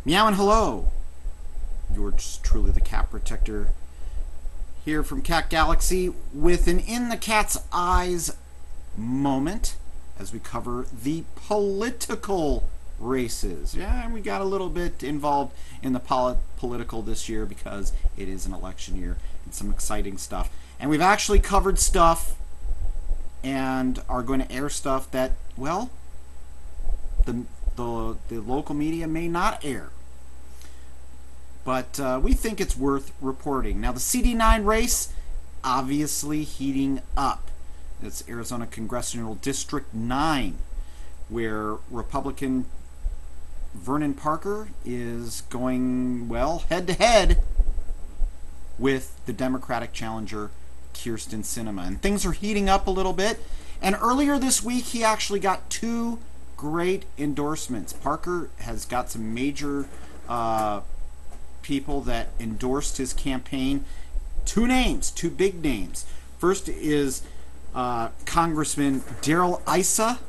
Meow and hello. Yours truly, the Cat Protector, here from Cat Galaxy with an In the Cat's Eyes moment as we cover the political races. Yeah, and we got a little bit involved in the political this year because it is an election year and some exciting stuff. And we've actually covered stuff and are going to air stuff that, well, the local media may not air. But we think it's worth reporting. Now, the CD9 race, obviously heating up. It's Arizona Congressional District 9, where Republican Vernon Parker is going, well, head-to-head with the Democratic challenger, Kyrsten Sinema. And things are heating up a little bit. And earlier this week, he actually got two great endorsements. Parker has got some major people that endorsed his campaign. Two big names. First is Congressman Darrell Issa,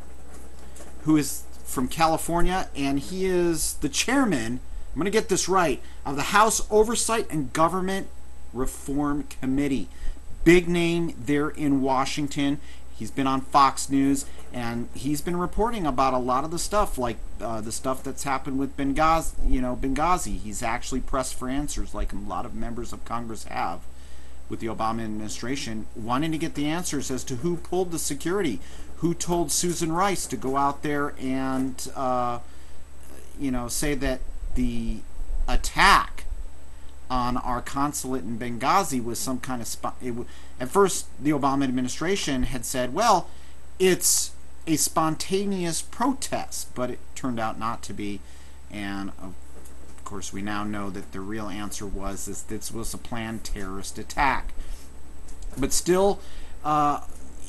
who is from California, and he is the chairman, I'm going to get this right, of the House Oversight and Government Reform Committee. Big name there in Washington. He's been on Fox News, and he's been reporting about a lot of the stuff, like the stuff that's happened with Benghazi. He's actually pressed for answers, like a lot of members of Congress have with the Obama administration, wanting to get the answers as to who pulled the security, who told Susan Rice to go out there and, say that the attack on our consulate in Benghazi was some kind of at first the Obama administration had said, well, it's a spontaneous protest, but it turned out not to be. And of course we now know that the real answer was this was a planned terrorist attack. But still,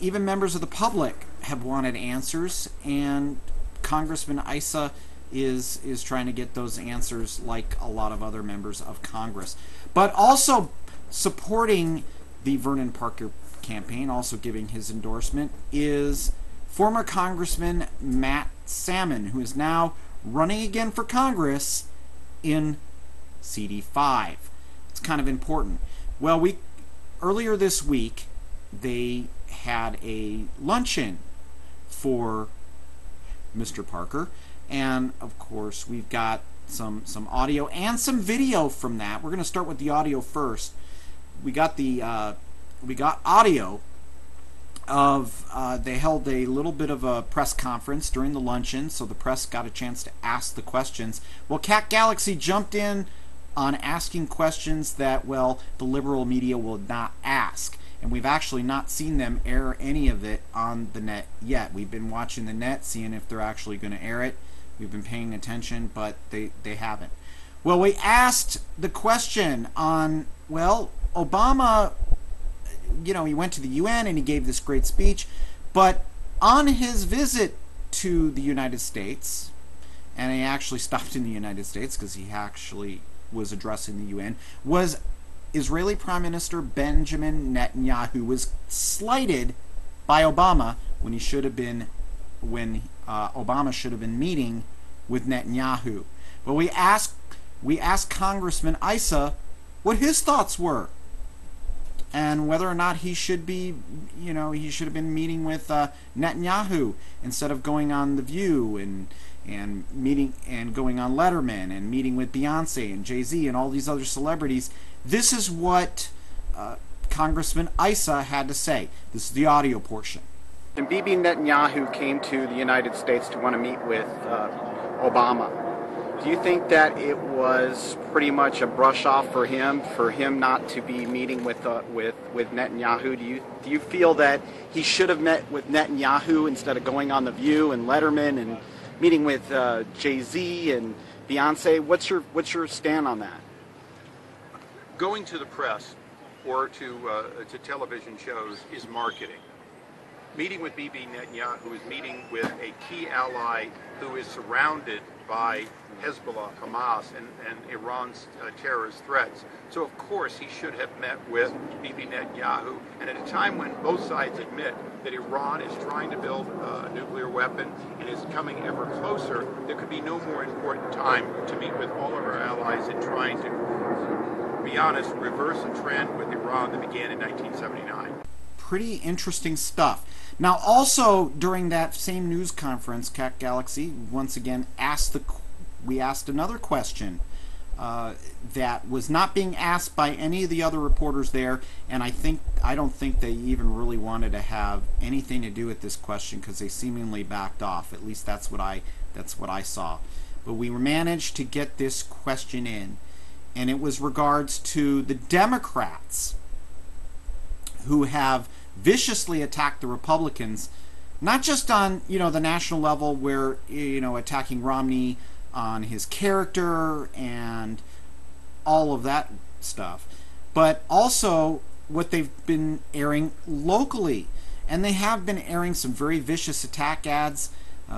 even members of the public have wanted answers, and Congressman Issa is trying to get those answers, like a lot of other members of Congress. But also supporting the Vernon Parker campaign, also giving his endorsement, is former Congressman Matt Salmon, who is now running again for Congress in CD5. It's kind of important. Well, earlier this week, they had a luncheon for Mr. Parker, and of course we've got some audio and some video from that. We're going to start with the audio first. We got audio of they held a little bit of a press conference during the luncheon, so the press got a chance to ask the questions. Well, Cat Galaxy jumped in on asking questions that, well, the liberal media will not ask. And we've actually not seen them air any of it on the net yet. We've been watching the net, seeing if they're actually going to air it. We've been paying attention, but they haven't. Well, we asked the question on, well, Obama, he went to the UN and he gave this great speech, but on his visit to the United States, and he actually stopped in the United States because he actually was addressing the UN, was Israeli Prime Minister Benjamin Netanyahu was slighted by Obama when Obama should have been meeting with Netanyahu. But we asked Congressman Issa what his thoughts were, and whether or not he should be, he should have been meeting with Netanyahu instead of going on The View and meeting and going on Letterman and meeting with Beyonce and Jay-Z and all these other celebrities. This is what Congressman Issa had to say. This is the audio portion. And Bibi Netanyahu came to the United States to want to meet with Obama. Do you think that it was pretty much a brush off for him not to be meeting with Netanyahu? Do you feel that he should have met with Netanyahu instead of going on The View and Letterman and meeting with Jay-Z and Beyonce? What's your stand on that? Going to the press or to television shows is marketing. meeting with Bibi Netanyahu is meeting with a key ally who is surrounded by Hezbollah, Hamas, and Iran's terrorist threats. So of course he should have met with Bibi Netanyahu, and at a time when both sides admit that Iran is trying to build a nuclear weapon and is coming ever closer, there could be no more important time to meet with all of our allies in trying to, be honest, reverse a trend with Iran that began in 1979. Pretty interesting stuff. Now, also during that same news conference, Cat Galaxy once again we asked another question that was not being asked by any of the other reporters there, and I don't think they even really wanted to have anything to do with this question because they seemingly backed off. At least that's what I saw. But we managed to get this question in, and it was regards to the Democrats who have viciously attacked the Republicans, not just on the national level where attacking Romney on his character and all of that stuff, but also what they've been airing locally. And they have been airing some very vicious attack ads,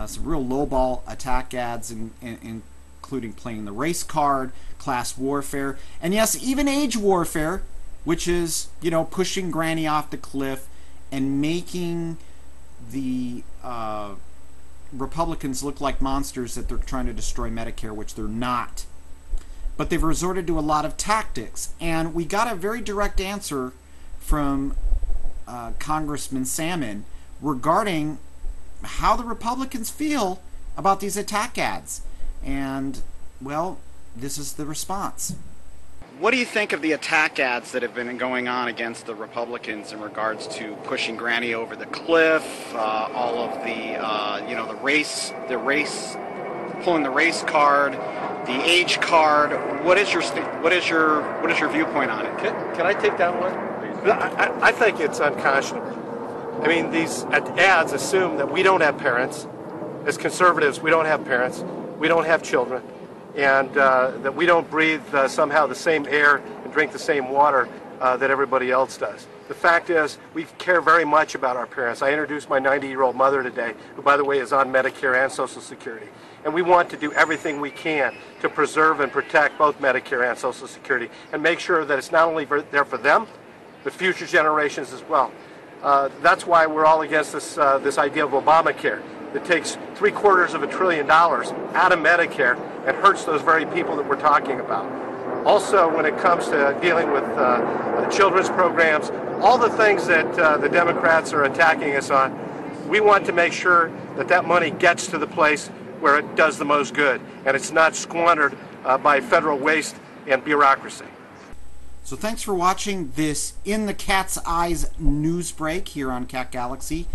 some real lowball attack ads, including playing the race card, class warfare, and yes, even age warfare, which is pushing Granny off the cliff and making the Republicans look like monsters that they're trying to destroy Medicare, which they're not. But they've resorted to a lot of tactics, and we got a very direct answer from Congressman Salmon regarding how the Republicans feel about these attack ads. And, well, this is the response. What do you think of the attack ads that have been going on against the Republicans in regards to pushing Granny over the cliff, all of the, the race, pulling the race card, the age card? What is your viewpoint on it? Can I take that one? I think it's unconscionable. I mean, these ads assume that we don't have parents. As conservatives, we don't have parents. We don't have children. And that we don't breathe somehow the same air and drink the same water that everybody else does. The fact is, we care very much about our parents. I introduced my 90-year-old mother today, who, by the way, is on Medicare and Social Security. And we want to do everything we can to preserve and protect both Medicare and Social Security and make sure that it's not only there for them, but future generations as well. That's why we're all against this idea of Obamacare. That takes $750 billion out of Medicare and hurts those very people that we're talking about. Also, when it comes to dealing with children's programs, all the things that the Democrats are attacking us on, we want to make sure that that money gets to the place where it does the most good, and it's not squandered by federal waste and bureaucracy. So thanks for watching this In the Cat's Eyes news break here on Cat Galaxy.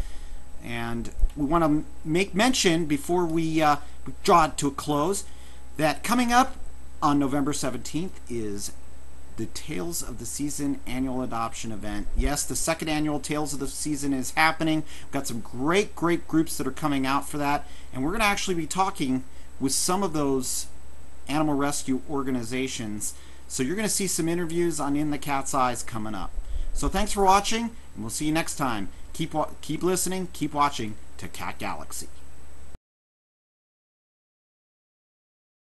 And we want to make mention before we draw it to a close that coming up on November 17th is the Tales of the Season annual adoption event. Yes, the second annual Tales of the Season is happening. We've got some great groups that are coming out for that, and we're going to actually be talking with some of those animal rescue organizations. So you're going to see some interviews on In the Cat's Eyes coming up. So thanks for watching, and we'll see you next time. Keep listening, keep watching to Cat Galaxy.